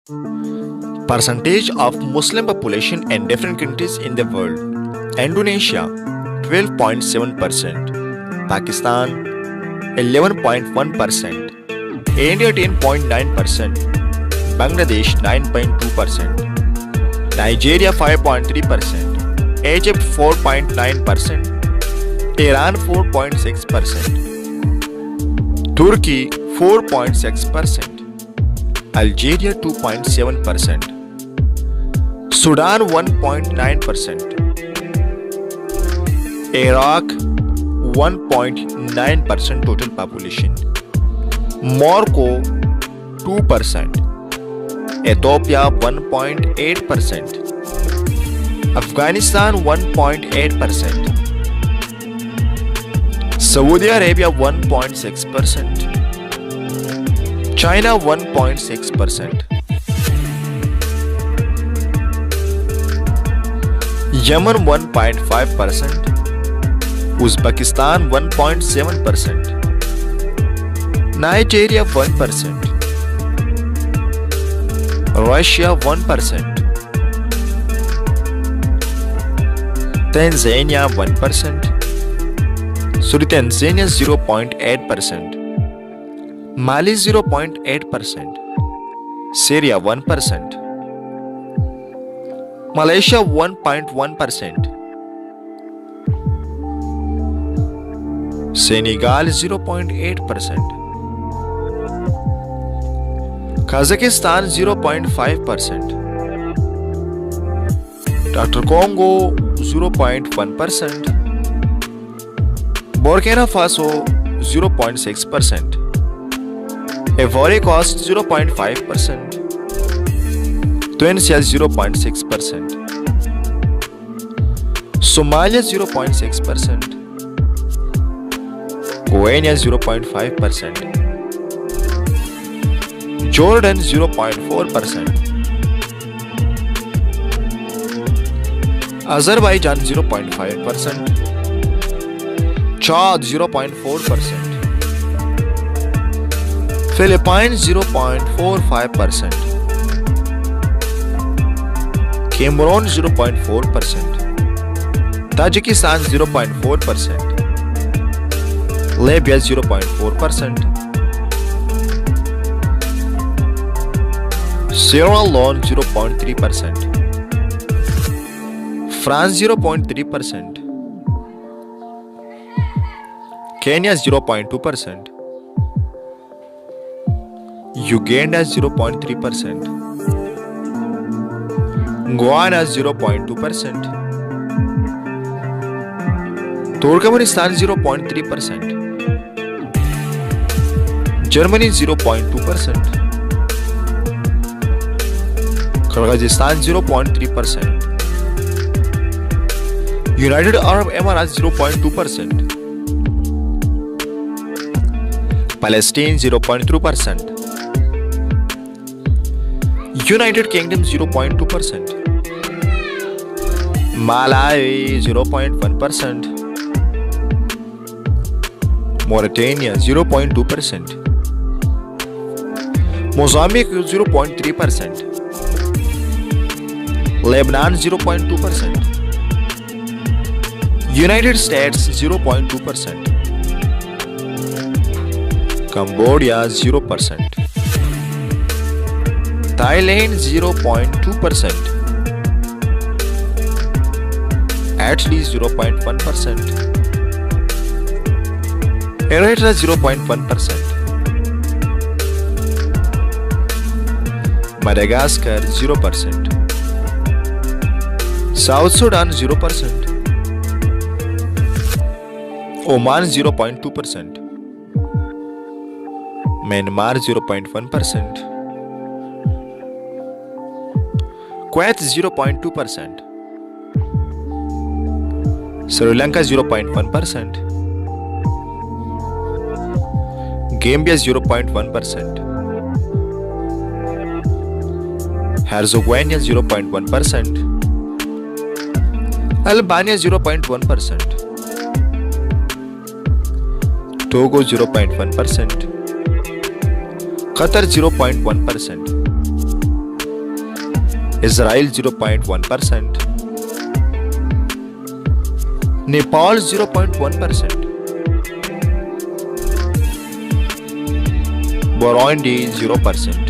Percentage of Muslim population in different countries in the world. Indonesia 12.7%, Pakistan 11.1%, India 10.9%, Bangladesh 9.2%, Nigeria 5.3%, Egypt 4.9%, Iran 4.6%, Turkey 4.6%, Algeria 2.7%, Sudan 1.9%, Iraq 1.9% total population, Morocco 2%, Ethiopia 1.8%, Afghanistan 1.8%, Saudi Arabia 1.6%, China 1.6%, Yemen 1.5%, Uzbekistan 1.7%, Nigeria 1%, Russia 1%, Tanzania 1%, Tanzania 0.8%, Mali 0.8%, Syria 1%, Malaysia 1.1%, Senegal 0.8%, Kazakhstan 0.5%, Dr. Congo 0.1%, Burkina Faso 0.6%, Ivory Coast 0.5%, Tunisia 0.6%, Somalia 0.6%, Guyana 0.5%, Jordan 0.4%, Azerbaijan 0.5%, Chad 0.4%, Philippines 0.45%, Cameroon 0.4%, Tajikistan 0.4%, Libya 0.4%, Sierra Leone 0.3%, France 0.3%, Kenya 0.2%, Uganda 0.3%, Guyana 0.2%, Turkmenistan 0.3%, Germany 0.2%, Kyrgyzstan 0.3%, United Arab Emirates 0.2%, Palestine 0.2%, United Kingdom 0.2%, Malawi 0.1%, Mauritania 0.2%, Mozambique 0.3%, Lebanon 0.2%, United States 0.2%, Cambodia 0%, Thailand 0.2%, Italy 0.1%, Eritrea 0.1%, Madagascar 0%, South Sudan 0%, Oman 0.2%, Myanmar 0.1%, Kuwait 0.2%, Sri Lanka 0.1%, Gambia 0.1%, Herzegovina 0.1%, Albania 0.1%, Togo 0.1%, Qatar 0.1%, Israel 0.1%, Nepal 0.1%, Burundi 0%,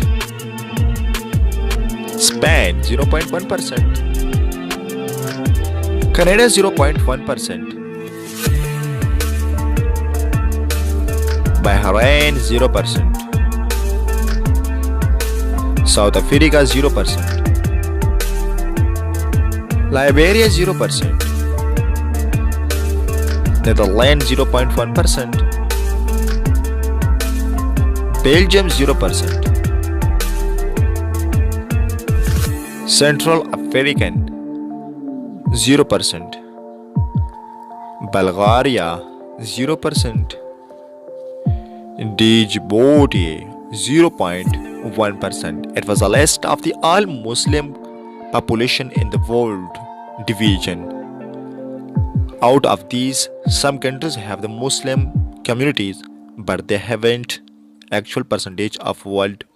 Spain 0.1%, Canada 0.1%, Bahrain 0%, South Africa 0%, Liberia 0%, Netherlands 0.1%, Belgium 0%, Central African 0%, Bulgaria 0%, Djibouti 0.1%. It was a list of the all Muslim population in the world division. Out of these, some countries have the Muslim communities, but they haven't actual percentage of worldwide.